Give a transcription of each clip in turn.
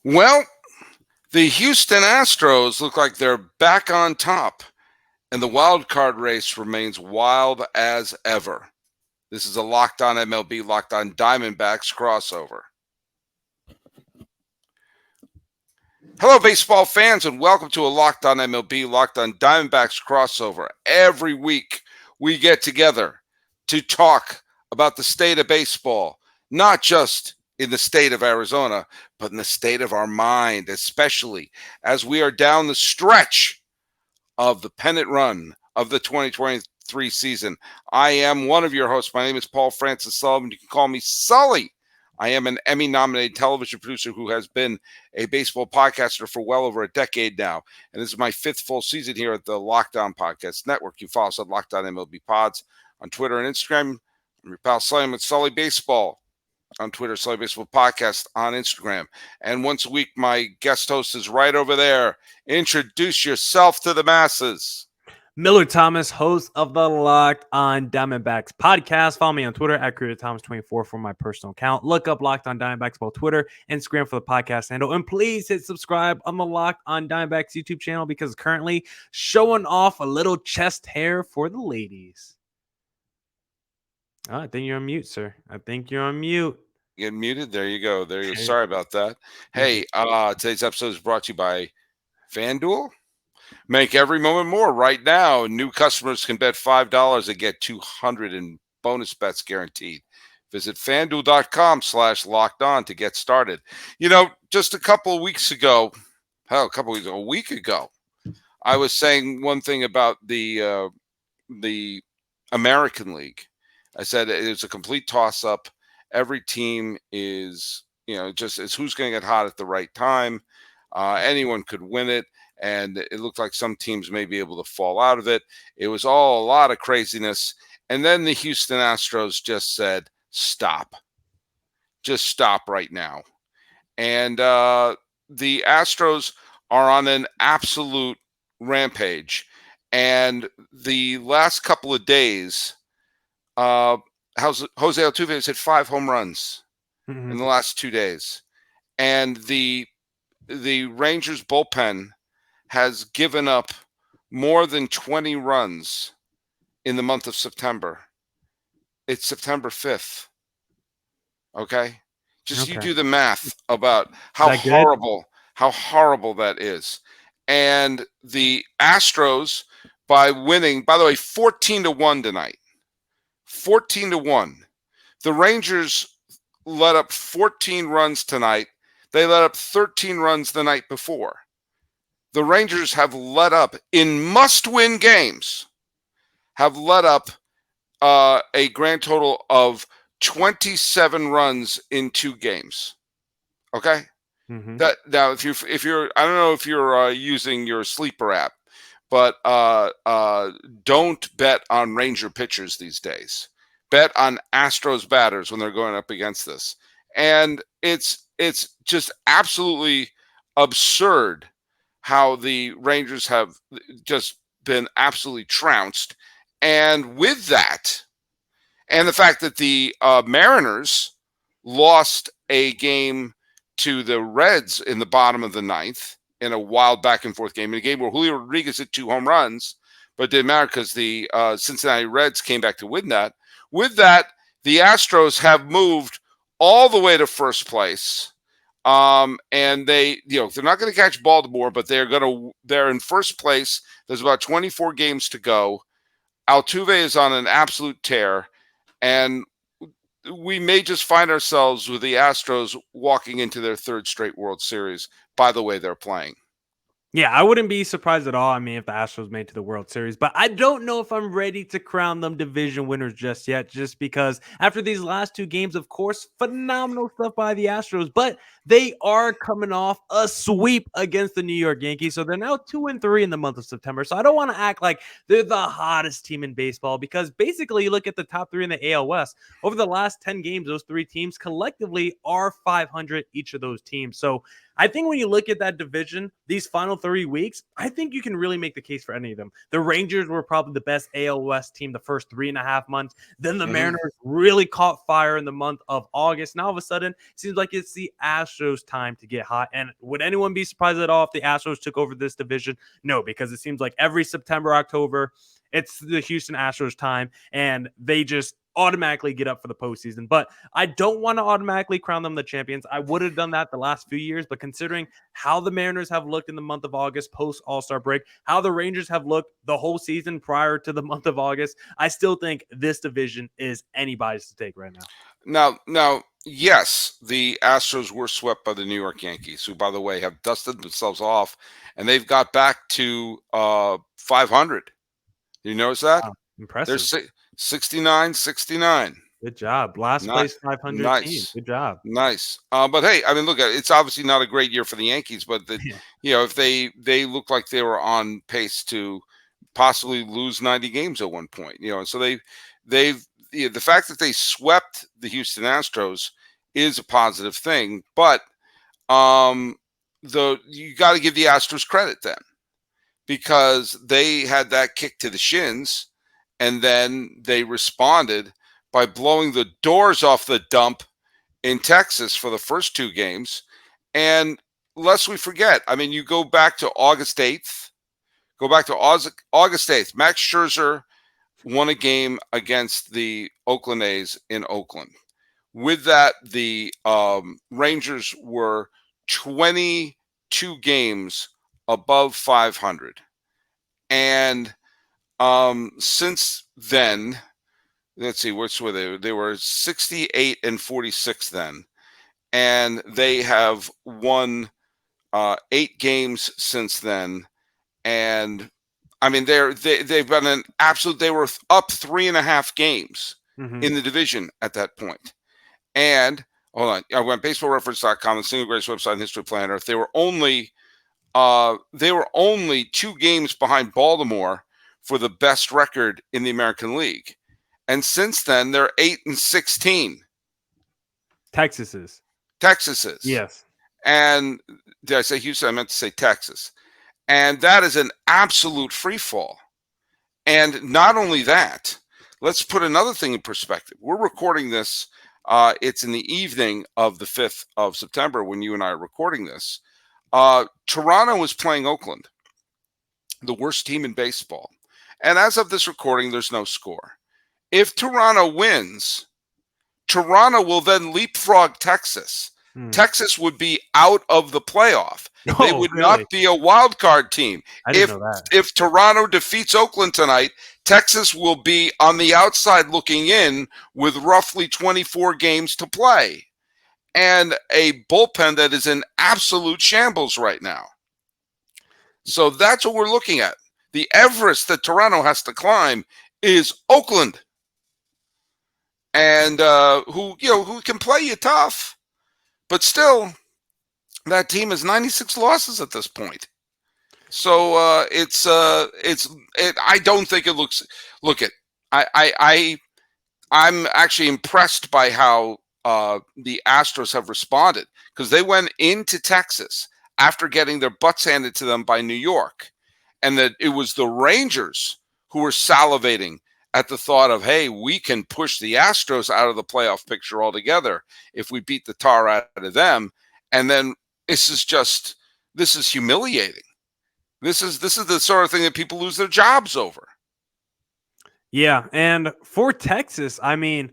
Well, the Houston Astros look like they're back on top, and the wild card race remains wild as ever. This is a Locked On MLB, Locked On Diamondbacks crossover. Hello, baseball fans, and welcome to a Locked On MLB, Locked On Diamondbacks crossover. Every week, we get together to talk about the state of baseball, not just in the state of Arizona, but in the state of our mind, especially as we are down the stretch of the pennant run of the 2023 season. I am one of your hosts. My name is Paul Francis Sullivan. You can call me Sully. I am an Emmy-nominated television producer who has been a baseball podcaster for well over a decade now. And this is my fifth full season here at the Locked On Podcast Network. You follow us at Locked On MLB Pods on Twitter and Instagram. I'm your pal Sully with Sully Baseball on Twitter, Sully Baseball Podcast on Instagram. And once a week, my guest host is right over there. Introduce yourself to the masses. Miller Thomas, host of the Locked On Diamondbacks podcast. Follow me on Twitter at CreatorThomas24 for my personal account. Look up Locked On Diamondbacks both Twitter, Instagram for the podcast handle. And please hit subscribe on the Locked On Diamondbacks YouTube channel because it's currently showing off a little chest hair for the ladies. Oh, I think you're on mute, sir. I think you're on mute. Get muted. There you go. There you go. Sorry about that. Hey, today's episode is brought to you by FanDuel. Make every moment more. Right now, new customers can bet $5 and get $200 in bonus bets guaranteed. Visit FanDuel.com/lockedon to get started. You know, just a week ago, I was saying one thing about the American League. I said it's a complete toss-up. Every team is, just it's who's going to get hot at the right time. Anyone could win it. And it looked like some teams may be able to fall out of it. It was all a lot of craziness. And then the Houston Astros just said, stop. Just stop right now. And the Astros are on an absolute rampage. And the last couple of days, Jose Altuve has hit 5 home runs in the last 2 days. And the Rangers bullpen has given up more than 20 runs in the month of September. It's September 5th. Okay? You do the math about how horrible that is. And the Astros, by winning, by the way, 14-1 tonight. 14-1. The Rangers let up 14 runs tonight. They let up 13 runs the night before. The Rangers have let up, in must-win games, a grand total of 27 runs in 2 games. Okay? That now, if you're, I don't know if you're using your sleeper app, but don't bet on Ranger pitchers these days. Bet on Astros batters when they're going up against this, and it's just absolutely absurd how the Rangers have just been absolutely trounced. And with that, and the fact that the Mariners lost a game to the Reds in the bottom of the 9th in a wild back-and-forth game, in a game where Julio Rodriguez hit 2 home runs, but it didn't matter because the Cincinnati Reds came back to win that. With that, the Astros have moved all the way to first place. And they're not going to catch Baltimore, but they're in first place. There's about 24 games to go. Altuve is on an absolute tear, and we may just find ourselves with the Astros walking into their 3rd straight World Series by the way they're playing. Yeah, I wouldn't be surprised at all. I mean, if the Astros made it to the World Series, but I don't know if I'm ready to crown them division winners just yet, just because after these last 2 games, of course, phenomenal stuff by the Astros, but they are coming off a sweep against the New York Yankees. So they're now 2-3 in the month of September. So I don't want to act like they're the hottest team in baseball, because basically you look at the top 3 in the AL West. Over the last 10 games, those 3 teams collectively are 500, each of those teams. So I think when you look at that division, these final 3 weeks, I think you can really make the case for any of them. The Rangers were probably the best AL West team the first 3.5 months. Then the Hmm. Mariners really caught fire in the month of August. Now all of a sudden, it seems like it's the Astros' time to get hot. And would anyone be surprised at all if the Astros took over this division? No, because it seems like every September, October, it's the Houston Astros time, and they just automatically get up for the postseason. But I don't want to automatically crown them the champions. I would have done that the last few years, but considering how the Mariners have looked in the month of August post All-Star break, how the Rangers have looked the whole season prior to the month of August, I still think this division is anybody's to take right now. Now, yes, the Astros were swept by the New York Yankees, who, by the way, have dusted themselves off, and they've got back to 500. You notice that? Wow, They're impressive. 69, 69. Good job. Last Not place 500 team. nice. Good job. Nice. But hey, I mean, look, it's obviously not a great year for the Yankees, but Yeah. if they look like they were on pace to possibly lose 90 games at one point, and so they've the fact that they swept the Houston Astros is a positive thing, but um you got to give the Astros credit then, because they had that kick to the shins, and then they responded by blowing the doors off the dump in Texas for the first two games. And lest we forget, I mean, you go back to August 8th, August 8th, Max Scherzer won a game against the Oakland A's in Oakland. With that, the Rangers were 22 games above 500. And since then, let's see, which were they? They were 68 and 46 then. And they have won 8 games since then. And I mean, they've been an absolute. They were up 3.5 games Mhm. in the division at that point. And hold on, I went baseballreference.com, the single greatest website in history planet Earth. They were only 2 games behind Baltimore for the best record in the American League. And since then, they're 8-16. Texas is. Texas is. Yes. And did I say Houston? I meant to say Texas. And that is an absolute free fall. And not only that, let's put another thing in perspective. We're recording this. It's in the evening of the 5th of September when you and I are recording this. Toronto is playing Oakland, the worst team in baseball. And as of this recording, there's no score. If Toronto wins, Toronto will then leapfrog Texas. Texas would be out of the playoff. They would really? not be a wild card team. I didn't know that. If Toronto defeats Oakland tonight, Texas will be on the outside looking in with roughly 24 games to play and a bullpen that is in absolute shambles right now. So that's what we're looking at. The Everest that Toronto has to climb is Oakland, and who can play you tough, but still, that team has 96 losses at this point. So I don't think it looks. Look at I'm actually impressed by how the Astros have responded, because they went into Texas after getting their butts handed to them by New York, and that it was the Rangers who were salivating at the thought of, hey, we can push the Astros out of the playoff picture altogether if we beat the tar out of them. And then this is humiliating. This is the sort of thing that people lose their jobs over. Yeah, and for Texas, I mean,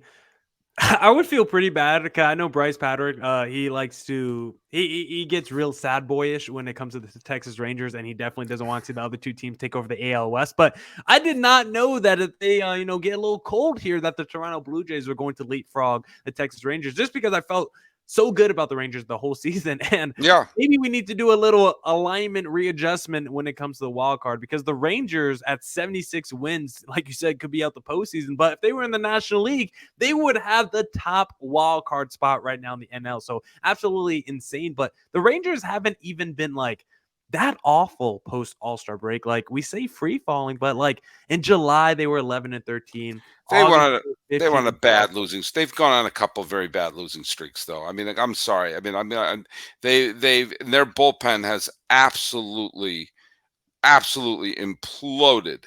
I would feel pretty bad because I know Bryce Patrick. He likes to he gets real sad boyish when it comes to the Texas Rangers, and he definitely doesn't want to see the other two teams take over the AL West. But I did not know that if they get a little cold here, that the Toronto Blue Jays were going to leapfrog the Texas Rangers, just because I felt so good about the Rangers the whole season. And Yeah. maybe we need to do a little alignment readjustment when it comes to the wild card, because the Rangers at 76 wins, like you said, could be out the postseason. But if they were in the National League, they would have the top wild card spot right now in the NL. So absolutely insane. But the Rangers haven't even been like that awful post All-Star break. Like, we say free falling, but like in July they were 11-13. They went August on a they were they went 15 on a and 12. bad losing. They've gone on a couple very bad losing streaks, though. I mean, like, I'm sorry. They've their bullpen has absolutely imploded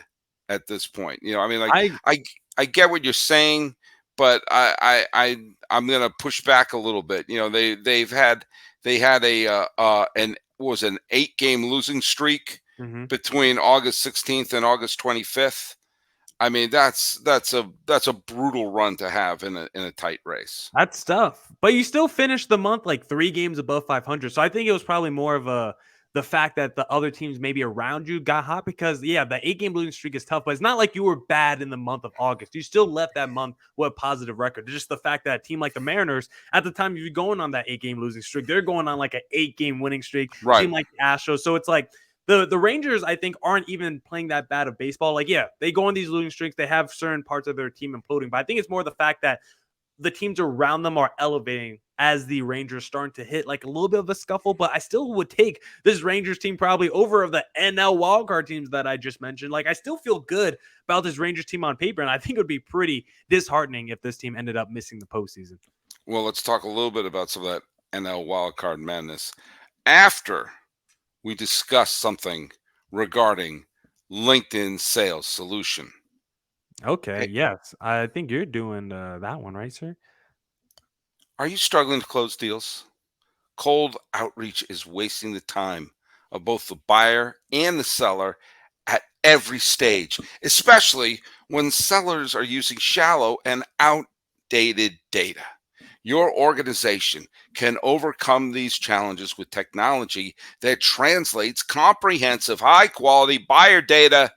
at this point. I mean, like, I I get what you're saying, but I'm gonna push back a little bit. They had an was an 8-game losing streak mhm. between August 16th and August 25th. I mean, that's a brutal run to have in a tight race. That's tough. But you still finished the month like 3 games above 500. So I think it was probably more of the fact that the other teams maybe around you got hot because yeah, the 8-game losing streak is tough, but it's not like you were bad in the month of August. You still left that month with a positive record. It's just the fact that a team like the Mariners, at the time you're going on that 8-game losing streak, they're going on like an 8-game winning streak. Right. Team like the Astros. So it's like the Rangers, I think, aren't even playing that bad of baseball. Like, yeah, they go on these losing streaks. They have certain parts of their team imploding, but I think it's more the fact that the teams around them are elevating as the Rangers starting to hit like a little bit of a scuffle, but I still would take this Rangers team probably over of the NL wildcard teams that I just mentioned. Like, I still feel good about this Rangers team on paper, and I think it would be pretty disheartening if this team ended up missing the postseason. Well, let's talk a little bit about some of that NL wildcard madness after we discuss something regarding LinkedIn sales solution. Okay, Hey, yes. I think you're doing that one, right, sir? are you struggling to close deals? Cold outreach is wasting the time of both the buyer and the seller at every stage, especially when sellers are using shallow and outdated data. Your organization can overcome these challenges with technology that translates comprehensive, high quality buyer data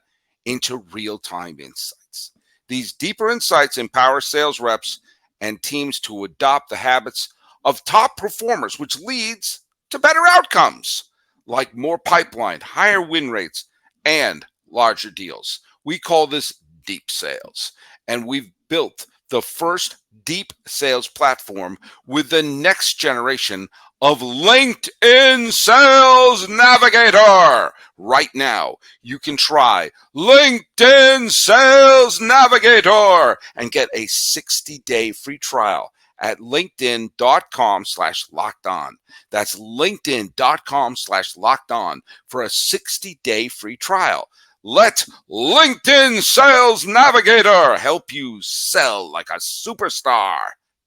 into real time insights. These deeper insights empower sales reps and teams to adopt the habits of top performers, which leads to better outcomes like more pipeline, higher win rates, and larger deals. We call this deep sales. And we've built the first deep sales platform with the next generation of LinkedIn Sales Navigator. Right now, you can try LinkedIn Sales Navigator and get a 60-day free trial at linkedin.com/locked on. That's linkedin.com/locked on for a 60-day free trial. Let LinkedIn Sales Navigator help you sell like a superstar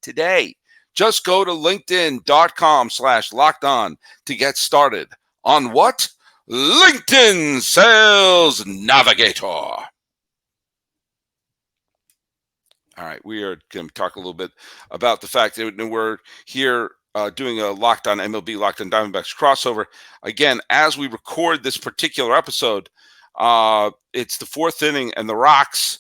today. Just go to linkedin.com/locked on to get started on what? LinkedIn Sales Navigator. All right, we are going to talk a little bit about the fact that we're here doing a Locked On MLB, Locked On Diamondbacks crossover. Again, as we record this particular episode, it's the 4th inning, and the Rocks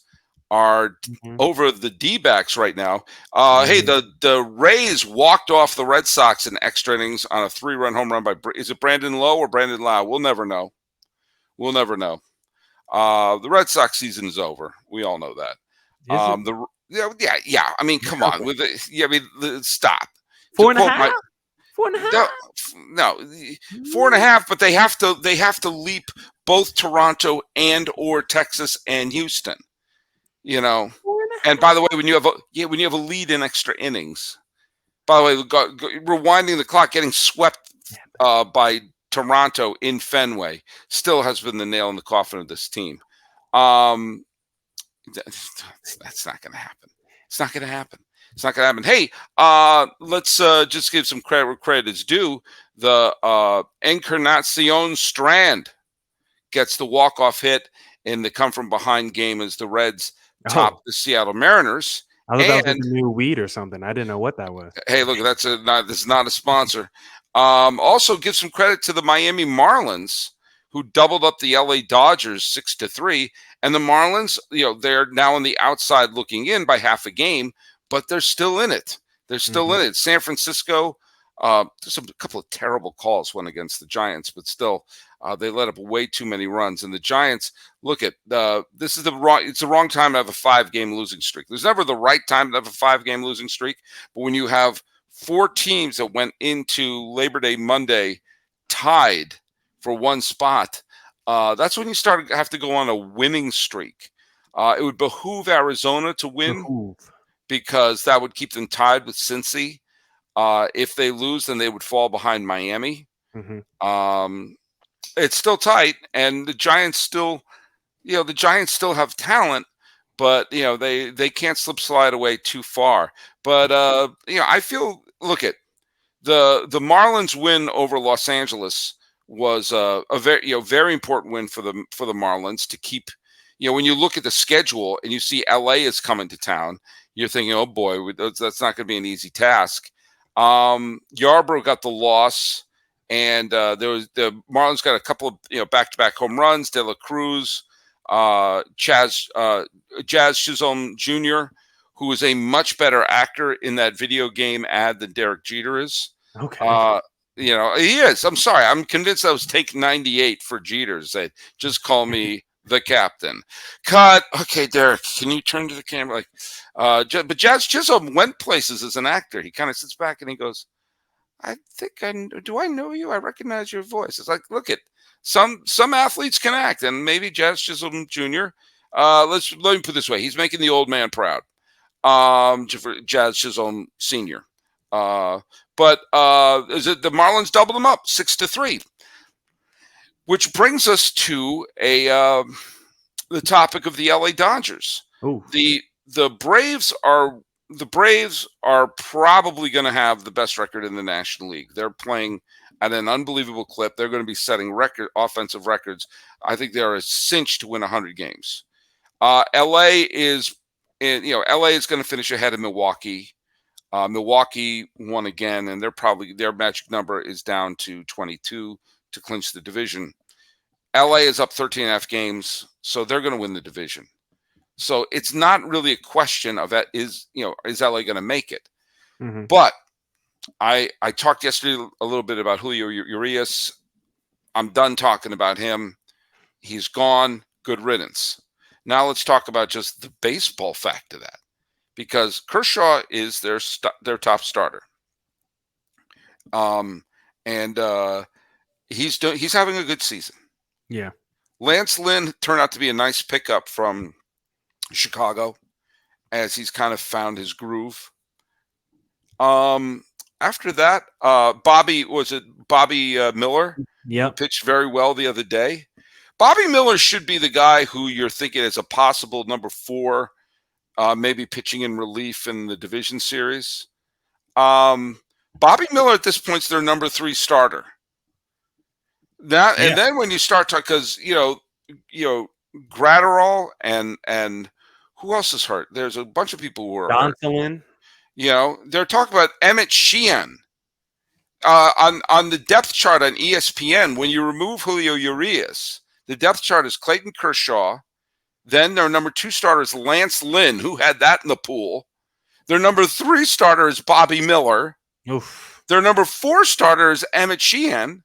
are over the D-backs right now. Hey, the Rays walked off the Red Sox in extra innings on a 3-run home run by, is it Brandon Lowe or Brandon Lau? We'll never know. We'll never know. The Red Sox season is over. We all know that. Yeah. I mean, come on. With I mean, stop. Four and a half. 4.5. No, 4.5. But they have to leap both Toronto and or Texas and Houston. And by the way, when you have a lead in extra innings, by the way, rewinding the clock, getting swept by Toronto in Fenway still has been the nail in the coffin of this team. That's not going to happen. It's not going to happen. It's not going to happen. Hey, let's just give some credit where credit is due. The Encarnacion Strand gets the walk-off hit in the come-from-behind game as the Reds top the Seattle Mariners. I thought that was like a new weed or something. I didn't know what that was. Hey, look, this is not a sponsor. Also, give some credit to the Miami Marlins, who doubled up the LA Dodgers 6-3. And the Marlins, they're now on the outside looking in by half a game, but they're still in it. They're still in it. San Francisco, there's a couple of terrible calls went against the Giants, but still, they let up way too many runs. And the Giants, look at it's the wrong time to have a 5-game losing streak. There's never the right time to have a 5-game losing streak, but when you have 4 teams that went into Labor Day Monday tied for one spot, that's when you have to go on a winning streak. It would behoove Arizona to win Behoove. because that would keep them tied with Cincy. If they lose, then they would fall behind Miami. Mhm. It's still tight, and the Giants still, the Giants still have talent, but they can't slide away too far. But I feel, look at the Marlins win over Los Angeles was a very important win for the Marlins to keep. When you look at the schedule and you see LA is coming to town, you're thinking, oh boy, that's not going to be an easy task. Yarbrough got the loss, and the Marlins got a couple of back-to-back home runs. De La Cruz, Jazz Chisholm Jr., who is a much better actor in that video game ad than Derek Jeter is. Okay. He is. I'm sorry. I'm convinced I was take 98 for Jeter. Say, just call me the captain. Cut. Okay, Derek, can you turn to the camera? But Jazz Chisholm went places as an actor. He kind of sits back and he goes, I think do I know you? I recognize your voice. It's like, look at some athletes can act, and maybe Jazz Chisholm Jr. Let me put it this way: he's making the old man proud. For Jazz Chisholm Sr. But is it the Marlins doubled them up 6-3, which brings us to the topic of the LA Dodgers. Ooh. The Braves are probably going to have the best record in the National League. They're playing at an unbelievable clip. They're going to be setting offensive records. I think they're a cinch to win 100 games. LA is going to finish ahead of Milwaukee. Milwaukee won again, and their magic number is down to 22 to clinch the division. LA is up 13.5 games, so they're going to win the division. So it's not really a question of is LA going to make it? Mm-hmm. But I talked yesterday a little bit about Julio Urias. I'm done talking about him. He's gone. Good riddance. Now let's talk about just the baseball fact of that, because Kershaw is their top starter. And he's having a good season. Yeah. Lance Lynn turned out to be a nice pickup from Chicago, as he's kind of found his groove. After that, Bobby Miller, Yep. who pitched very well the other day. Bobby Miller should be the guy who you're thinking is a possible number 4, maybe pitching in relief in the division series. Bobby Miller at this point is their number 3 starter. And then when you start talking, because Gratterall and who else is hurt? There's a bunch of people who are hurt. They're talking about Emmett Sheehan. On the depth chart on ESPN, when you remove Julio Urias, the depth chart is Clayton Kershaw. Then their number 2 starter is Lance Lynn, who had that in the pool. Their number 3 starter is Bobby Miller. Oof. Their number 4 starter is Emmett Sheehan.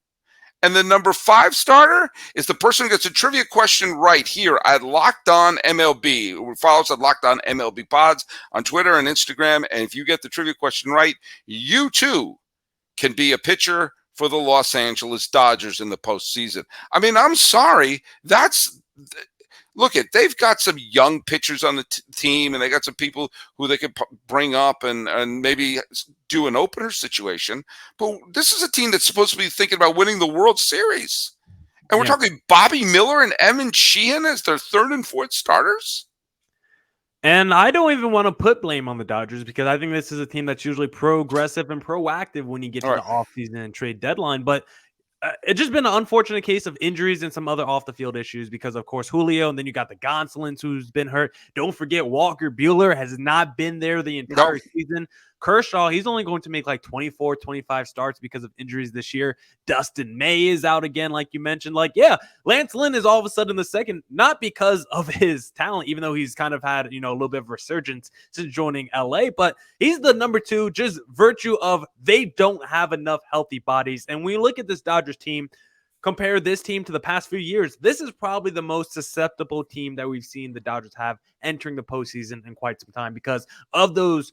And the number 5 starter is the person who gets a trivia question right here at Locked On MLB. Follow us at Locked On MLB Pods on Twitter and Instagram. And if you get the trivia question right, you too can be a pitcher for the Los Angeles Dodgers in the postseason. I mean, I'm sorry. They've got some young pitchers on the team, and they got some people who they could bring up and maybe do an opener situation. But this is a team that's supposed to be thinking about winning the World Series. And we're talking Bobby Miller and Emmett Sheehan as their 3rd and 4th starters. And I don't even want to put blame on the Dodgers, because I think this is a team that's usually progressive and proactive when you get to the offseason and trade deadline. But it's just been an unfortunate case of injuries and some other off the field issues, because of course Julio, and then you got the Gonsolins who's been hurt. Don't forget Walker Buehler has not been there the entire season. Kershaw, he's only going to make like 24, 25 starts because of injuries this year. Dustin May is out again, like you mentioned. Lance Lynn is all of a sudden the second, not because of his talent, even though he's kind of had, a little bit of resurgence since joining LA, but he's the number 2, just virtue of they don't have enough healthy bodies. And when you look at this Dodgers team, compare this team to the past few years, this is probably the most susceptible team that we've seen the Dodgers have entering the postseason in quite some time, because of those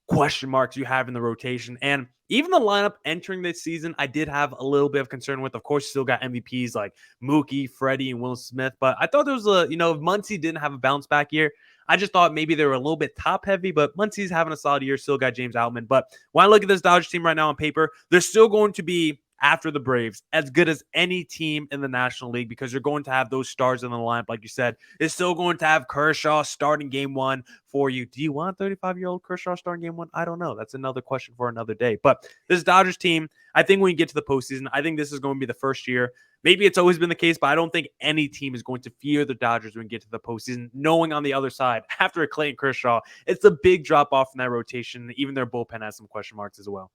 question marks you have in the rotation. And even the lineup entering this season, I did have a little bit of concern with. Of course, you still got MVPs like Mookie, Freddie, and Will Smith. But I thought there was if Muncy didn't have a bounce back year, I just thought maybe they were a little bit top heavy. But Muncy's having a solid year. Still got James Outman. But when I look at this Dodgers team right now on paper, they're still going to be, after the Braves, as good as any team in the National League, because you're going to have those stars in the lineup. Like you said, it's still going to have Kershaw starting game one for you. Do you want a 35-year-old Kershaw starting game one? I don't know. That's another question for another day. But this Dodgers team, I think when you get to the postseason, I think this is going to be the first year. Maybe it's always been the case, but I don't think any team is going to fear the Dodgers when you get to the postseason, knowing on the other side, after Clayton Kershaw, it's a big drop off in that rotation. Even their bullpen has some question marks as well.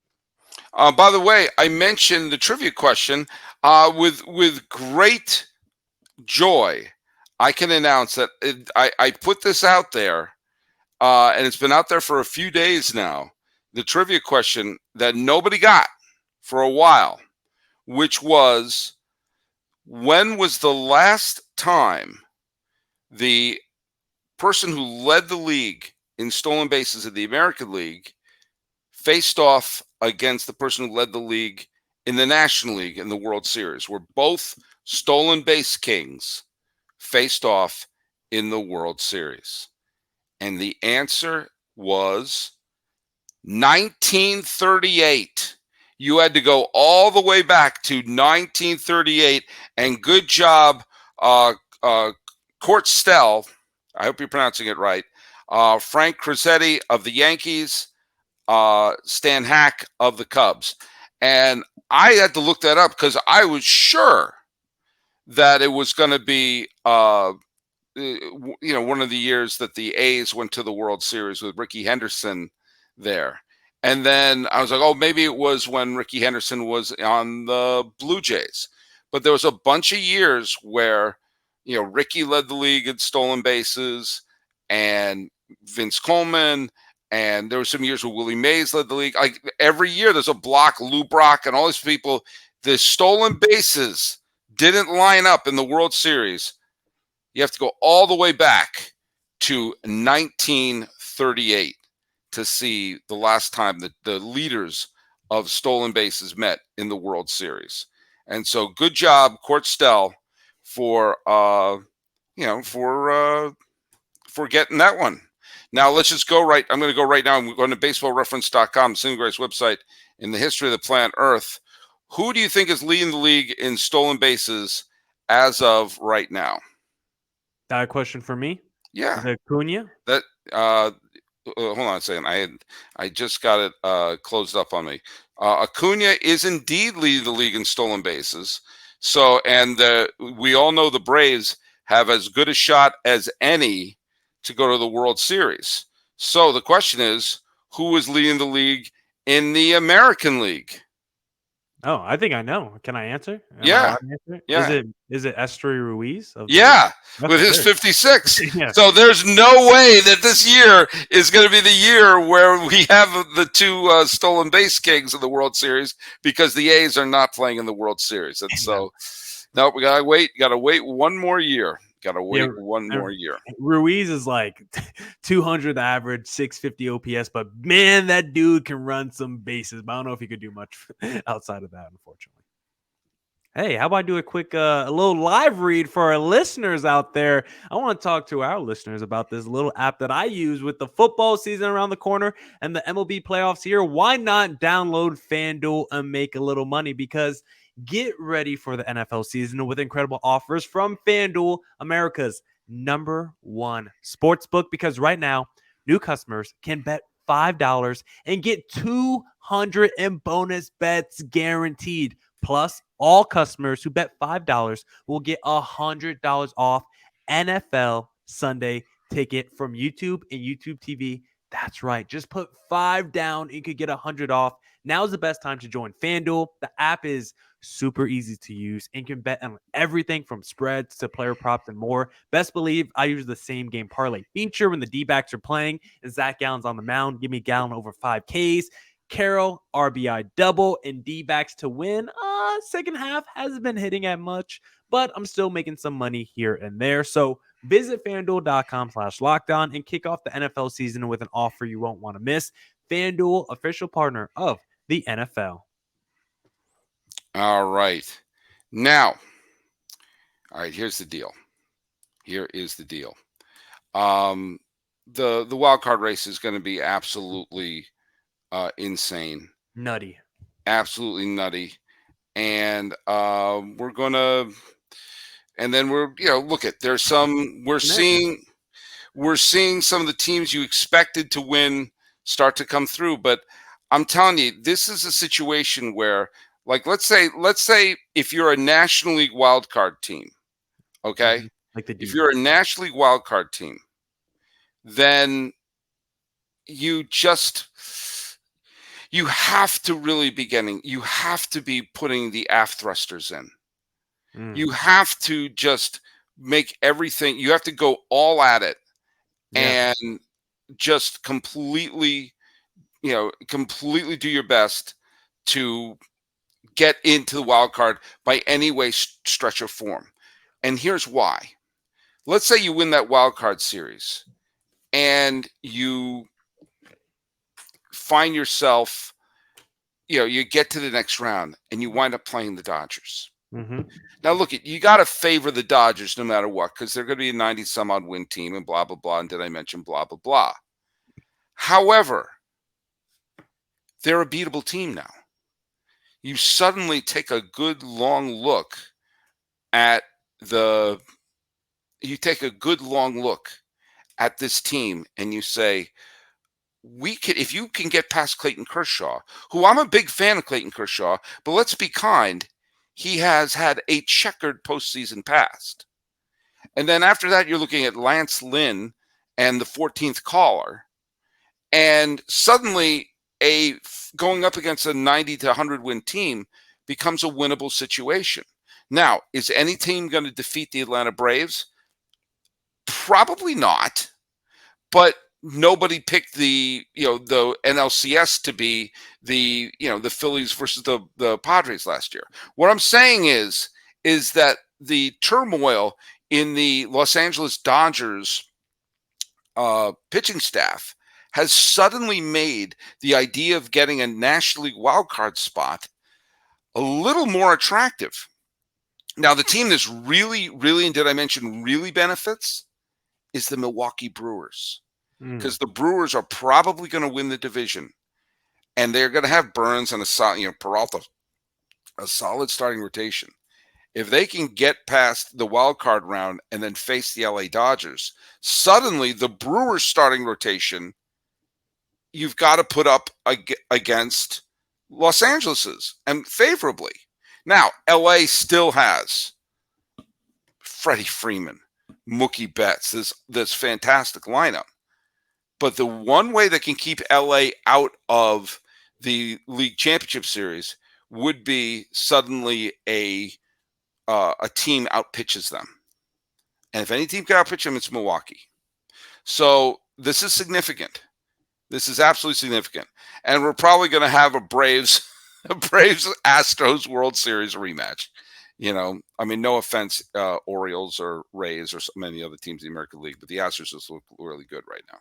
By the way, I mentioned the trivia question with great joy. I can announce that I put this out there, and it's been out there for a few days now. The trivia question that nobody got for a while, which was, when was the last time the person who led the league in stolen bases in the American League faced off against the person who led the league in the National League in the World Series, where both stolen base kings faced off in the World Series? And the answer was 1938. You had to go all the way back to 1938, and good job, Court Stell. I hope you're pronouncing it right. Frank Crosetti of the Yankees, Stan Hack of the Cubs. And I had to look that up because I was sure that it was going to be, one of the years that the A's went to the World Series with Rickey Henderson there. And then I was like, oh, maybe it was when Rickey Henderson was on the Blue Jays. But there was a bunch of years where, Rickey led the league in stolen bases, and Vince Coleman, and there were some years where Willie Mays led the league. Like every year there's a block, Lou Brock, and all these people. The stolen bases didn't line up in the World Series. You have to go all the way back to 1938 to see the last time that the leaders of stolen bases met in the World Series. And so good job, Court Stell, for getting that one. Now let's just go right. I'm going to go right now. I'm going to baseballreference.com, the single greatest website in the history of the planet Earth. Who do you think is leading the league in stolen bases as of right now? That a question for me? Yeah. Is it Acuna? That hold on a second. I just got it closed up on me. Acuna is indeed leading the league in stolen bases. So, and we all know the Braves have as good a shot as any to go to the World Series. So the question is, who is leading the league in the American League? Oh, I think I know. Can I answer? Yeah. Yeah. Is it Esteury Ruiz? Yeah, with his 56. Yeah. So there's no way that this year is going to be the year where we have the two stolen base kings of the World Series, because the A's are not playing in the World Series. And so, no, we got to wait. Got to wait one more year. More year. Ruiz is like 200 average, 650 OPS, but man, that dude can run some bases. But I don't know if he could do much outside of that, unfortunately. Hey, how about I do a quick, a little live read for our listeners out there? I want to talk to our listeners about this little app that I use with the football season around the corner and the MLB playoffs here. Why not download FanDuel and make a little money? Because get ready for the NFL season with incredible offers from FanDuel, America's #1 sportsbook. Because right now, new customers can bet $5 and get 200 in bonus bets guaranteed. Plus, all customers who bet $5 will get $100 off NFL Sunday ticket from YouTube and YouTube TV. That's right. Just put $5 down and you could get $100 off. Now is the best time to join FanDuel. The app is super easy to use and can bet on everything from spreads to player props and more. Best believe I use the same game parlay feature when the D-backs are playing and Zach Gallen's on the mound. Give me Gallen over 5 Ks. Carroll, RBI double, and D-backs to win. Second half hasn't been hitting at much, but I'm still making some money here and there. So visit FanDuel.com/lockdown and kick off the NFL season with an offer you won't want to miss. FanDuel, official partner of the NFL. All right. Now, all right, here's the deal. Here is the deal. Um, the wild card race is going to be absolutely insane, Nutty. absolutely nutty, and we're gonna, and then we're look at there's some we're seeing some of the teams you expected to win start to come through, but I'm telling you, this is a situation where, like, let's say if you're a National League wild card team, okay, Like the if you're a D-backs. National League wild card team, then you just you have to really be you have to be putting the aft thrusters in. Mm. You have to just make everything, you have to go all at it Yeah. and just completely, completely do your best to get into the wild card by any way, stretch, or form. And here's why. Let's say you win that wild card series and you find yourself, you get to the next round and you wind up playing the Dodgers. Mm-hmm. Now, look, you got to favor the Dodgers no matter what, because they're going to be a 90 some odd win team and blah, blah, blah. And did I mention blah, blah, blah? However, they're a beatable team now. You suddenly take a good long look at the, you take a good long look at this team and you say, we could, if you can get past Clayton Kershaw, who I'm a big fan of Clayton Kershaw, but let's be kind, he has had a checkered postseason past. And then after that, you're looking at Lance Lynn and the 14th caller, and suddenly going up against a 90 to 100 win team becomes a winnable situation. Now, is any team going to defeat the Atlanta Braves? Probably not. But nobody picked the NLCS to be the Phillies versus the Padres last year. What I'm saying is that the turmoil in the Los Angeles Dodgers pitching staff has suddenly made the idea of getting a National League wildcard spot a little more attractive. Now, the team that's really, really, and did I mention really benefits, is the Milwaukee Brewers. Because the Brewers are probably going to win the division, and they're going to have Burns and Peralta, a solid starting rotation. If they can get past the wild card round and then face the LA Dodgers, suddenly the Brewers starting rotation, you've got to put up against Los Angeles's, and favorably. Now, LA still has Freddie Freeman, Mookie Betts, this fantastic lineup. But the one way that can keep LA out of the league championship series would be suddenly a team outpitches them. And if any team can outpitch them, it's Milwaukee. So this is significant. This is absolutely significant. And we're probably going to have a Braves Astros World Series rematch. I mean, no offense, Orioles or Rays or so many other teams in the American League, but the Astros just look really good right now.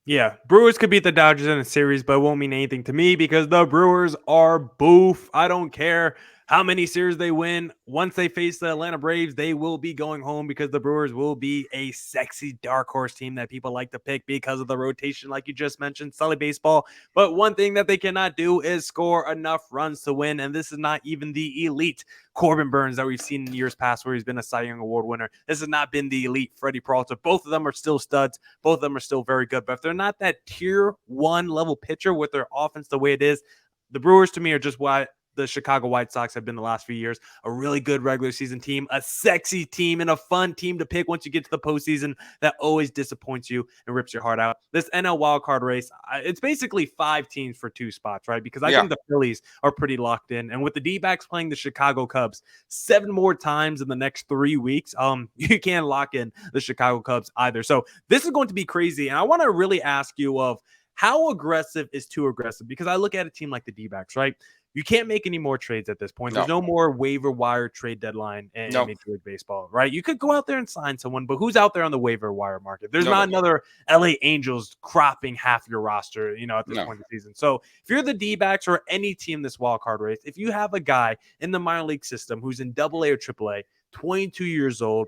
Yeah, Brewers could beat the Dodgers in a series, but it won't mean anything to me because the Brewers are boof. I don't care how many series they win. Once they face the Atlanta Braves, they will be going home because the Brewers will be a sexy dark horse team that people like to pick because of the rotation, like you just mentioned, Sully Baseball. But one thing that they cannot do is score enough runs to win, and this is not even the elite Corbin Burns that we've seen in years past where he's been a Cy Young Award winner. This has not been the elite Freddie Peralta. Both of them are still studs. Both of them are still very good. But if they're not that tier one level pitcher with their offense the way it is, the Brewers to me are just why the Chicago White Sox have been the last few years. A really good regular season team, a sexy team, and a fun team to pick once you get to the postseason that always disappoints you and rips your heart out. This NL wildcard race, it's basically 5 teams for 2 spots, right? Because I think the Phillies are pretty locked in. And with the D-backs playing the Chicago Cubs 7 more times in the next 3 weeks, you can't lock in the Chicago Cubs either. So this is going to be crazy. And I want to really ask you of how aggressive is too aggressive? Because I look at a team like the D-backs, right? You can't make any more trades at this point. There's No, no more waiver wire trade deadline in no, Major League Baseball, right? You could go out there and sign someone, but who's out there on the waiver wire market? There's not nobody. another LA Angels cropping half your roster, at this No. point in the season. So if you're the D-backs or any team this wild card race, if you have a guy in the minor league system who's in AA or AAA, 22 years old,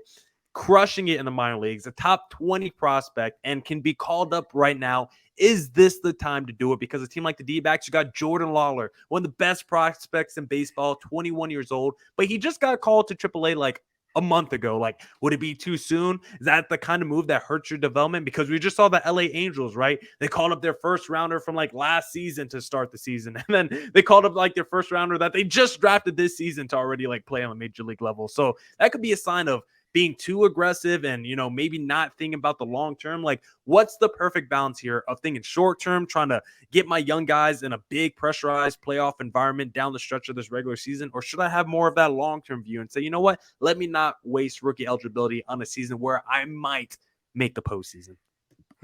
crushing it in the minor leagues, a top 20 prospect, and can be called up right now, is this the time to do it? Because a team like the D-backs, you got Jordan Lawler, one of the best prospects in baseball, 21 years old, but he just got called to AAA like a month ago. Like, would it be too soon? Is that the kind of move that hurts your development? Because we just saw the LA Angels, right? They called up their first rounder from like last season to start the season. And then they called up like their first rounder that they just drafted this season to already like play on a major league level. So that could be a sign of being too aggressive and, maybe not thinking about the long term. Like, what's the perfect balance here of thinking short term, trying to get my young guys in a big pressurized playoff environment down the stretch of this regular season? Or should I have more of that long term view and say, you know what, let me not waste rookie eligibility on a season where I might make the postseason?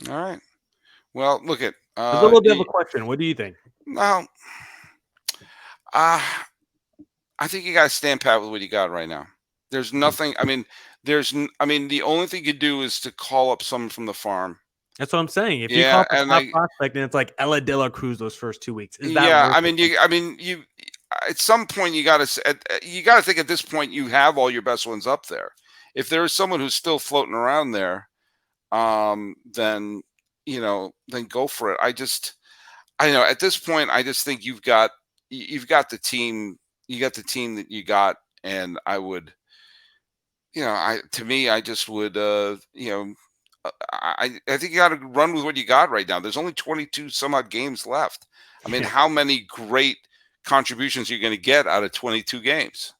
All right. Well, look at There's a little bit of a question. What do you think? well, uh, I think you got to stand pat with what you got right now. There's nothing. I mean, the only thing you do is to call up someone from the farm. That's what I'm saying. If you call Yeah, up a and top prospect and it's like Ella De La Cruz those first 2 weeks, is that yeah, worth it? you at some point you got to think at this point you have all your best ones up there. If there is someone who's still floating around there, then then go for it. I know at this point I just think you've got the team, that you got, and I would, I to me I just would, I think you got to run with what you got right now. There's only 22 some odd games left. I mean, Yeah. how many great contributions are you going to get out of 22 games?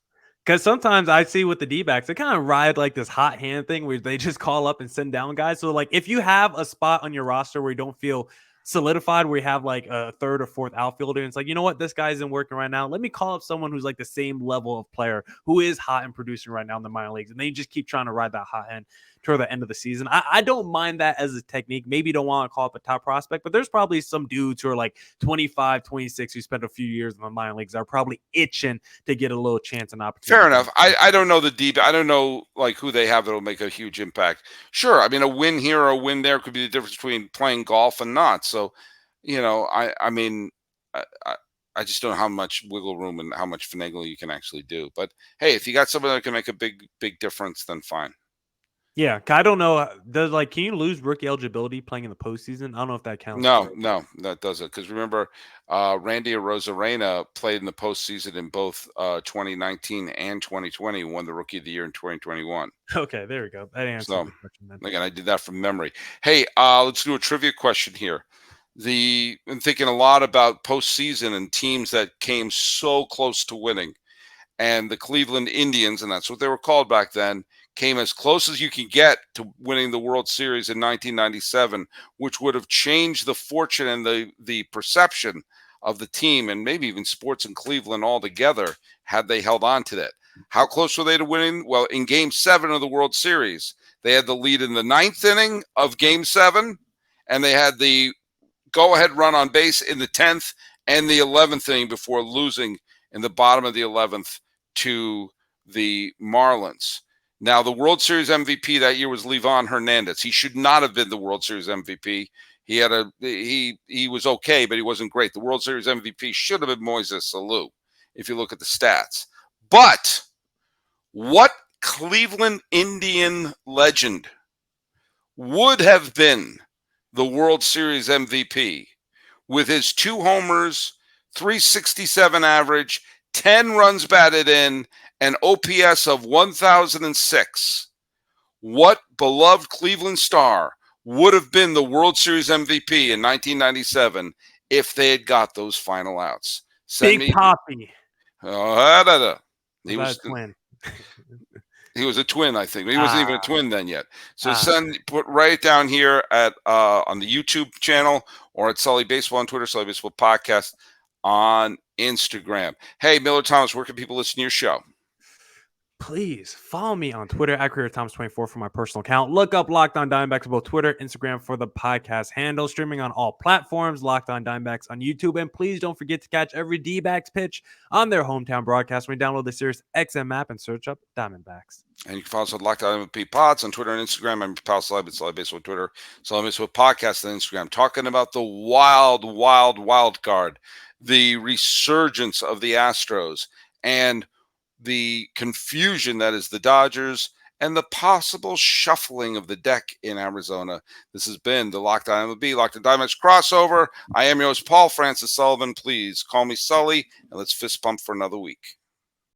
Because sometimes I see with the D-backs, they kind of ride like this hot hand thing where they just call up and send down guys. So, like, if you have a spot on your roster where you don't feel solidified, where you have like a third or fourth outfielder, and it's like, you know what, this guy isn't working right now. Let me call up someone who's like the same level of player who is hot and producing right now in the minor leagues. And then you just keep trying to ride that hot hand toward the end of the season. I don't mind that as a technique. Maybe you don't want to call up a top prospect, but there's probably some dudes who are like 25, 26 who spent a few years in the minor leagues that are probably itching to get a little chance and Fair opportunity. enough. I don't know the deep. I don't know like who they have that'll make a huge impact. Sure, I mean a win here or a win there could be the difference between playing golf and not. So, I mean, I just don't know how much wiggle room and how much finagling you can actually do. But hey, if you got somebody that can make a big difference, then fine. Yeah, I don't know. Can you lose rookie eligibility playing in the postseason? I don't know if that counts No, for it. no, that doesn't. Because remember, Randy Arozarena played in the postseason in both 2019 and 2020, won the Rookie of the Year in 2021. Okay, there we go. That answers So the question then. again, I did that from memory. Hey, let's do a trivia question here. I'm thinking a lot about postseason and teams that came so close to winning, and the Cleveland Indians, and that's what they were called back then, came as close as you can get to winning the World Series in 1997, which would have changed the fortune and the perception of the team and maybe even sports in Cleveland altogether had they held on to that. How close were they to winning? Well, in Game 7 of the World Series, they had the lead in the ninth inning of Game 7, and they had the go-ahead run on base in the 10th and the 11th inning before losing in the bottom of the 11th to the Marlins. Now, the World Series MVP that year was Livan Hernandez. He should not have been the World Series MVP. He was okay, but he wasn't great. The World Series MVP should have been Moises Alou, if you look at the stats. But what Cleveland Indian legend would have been the World Series MVP with his 2 homers, 367 average, 10 runs batted in, an OPS of 1006? What beloved Cleveland star would have been the World Series MVP in 1997 if they had got those final outs? Send Big me. Poppy. He Was that was a twin? he was a twin, I think. He wasn't even a Ah, twin then yet. So ah. put right down here at on the YouTube channel or at Sully Baseball on Twitter, Sully Baseball Podcast on Instagram. Hey, Miller Thomas, where can people listen to your show? please follow me on Twitter at CareerThomas24 for my personal account. Look up Locked On Diamondbacks on both Twitter, Instagram for the podcast handle. Streaming on all platforms, Locked On Diamondbacks on YouTube. And please don't forget to catch every D-backs pitch on their hometown broadcast when you download the Sirius XM app and search up Diamondbacks. And you can follow us at Locked On MP Pods on Twitter and Instagram. I'm your pal Sully, Sully Baseball on Twitter, Sully Baseball Podcast on Instagram. Talking about the wild card, the resurgence of the Astros, and the confusion that is the Dodgers, and the possible shuffling of the deck in Arizona. This has been the Locked On MLB, Locked On Diamondbacks crossover. I am your host, Paul Francis Sullivan. Please call me Sully, and let's fist pump for another week.